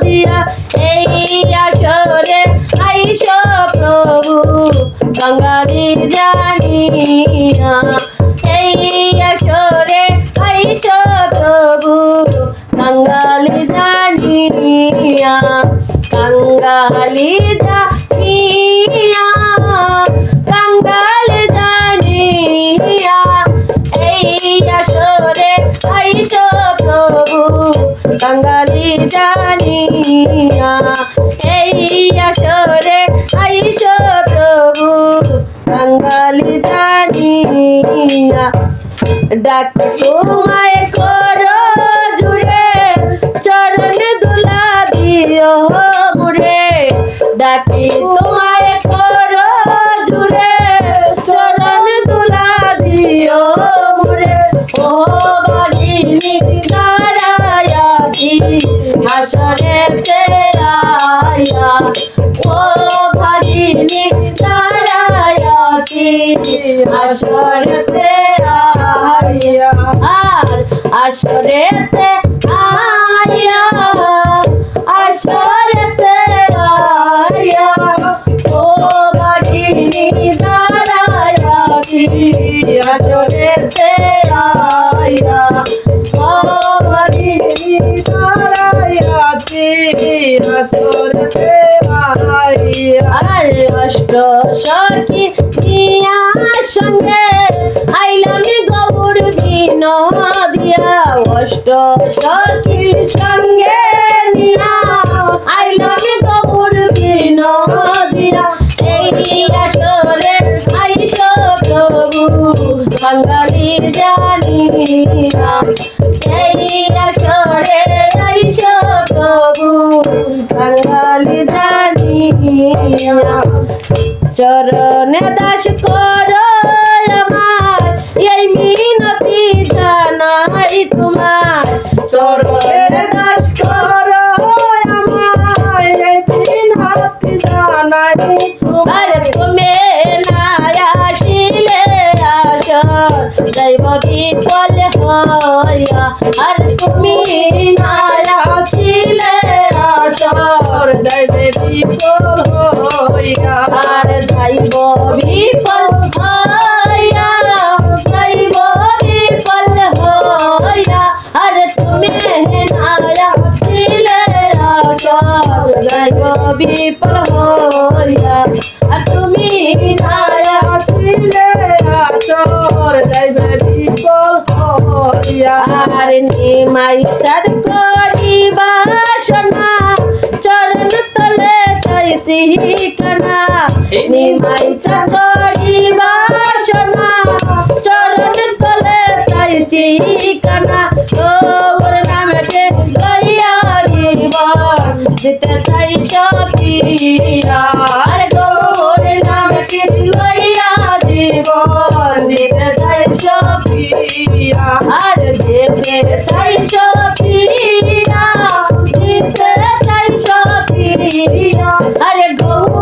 দিয়া এই আসরে আইস প্রভু বাঙালি জানিয়া এই আসরে আইস প্রভু বাঙালি জানিয়া বাঙালি জানিয়া বাঙালি জানিয়া এই আসরে আইস প্রভু বাঙালি জানিয়া এই আসরে আইস প্রভু বাঙালি জানিয়া ডাক তোমায় করো জুড়ে চরণ দুলা দিও মুড়ে ডাকি তোমায় করো জুড়ে চরণ দুলা দিও মুড়ে ও বাগিনী দাঁড়ায়াছি আসরেতে আয়া ও ভাগিনী দাঁড়ায়াছি আসরেতে আয়া আর আসরেতে আয়া আসরেতে আয়া ও ভাগিনী দাঁড়ায়াছি আসরেতে আয়া ও ভাগিনী দাঁড়ায়াছি আসরেতে আয়া আর অষ্ট সখী দিয়া সঙ্গে আইলাম গৌর বিনোদিয়া অষ্ট সখী সঙ্গে নিয়া আইলাম গৌর বিনোদিয়া এই আসরে আইস প্রভু বাঙালি জানিয়া এই আসরে আইস প্রভু বাঙালি জানিয়া চরণে দাস করো আমার এই মিনতি জানাই তোমার চরণে দাস করো আমার এই মিনতি জানাই তোমার তুমি না আসিলে আসর দৈব বিফল হইয়া আর তুমি না আসিলে আসর দৈব বিফল হইয়া আর যাইব বিফল হইয়া যাইব বিফল হইয়া আর তুমি না আসিলে আসর যাইব বিফল হইয়া আর তুমি না আসিলে আসর যাইব বিফল হইয়া আর নিমাই চাঁদ করিবা সোনা চরণ তলে চাইতি কানা নিমাই চাঁদ করিবা সোনা চরণ তলে চাইতি কানা ওর নামেতে লইয়া জীবন দিতে চাই সপিয়া আর গৌর নামেতে লইয়া জীবন দিতে চাই সপিয়া আর যেতে চাই সপিয়া দিতে চাই সপিয়া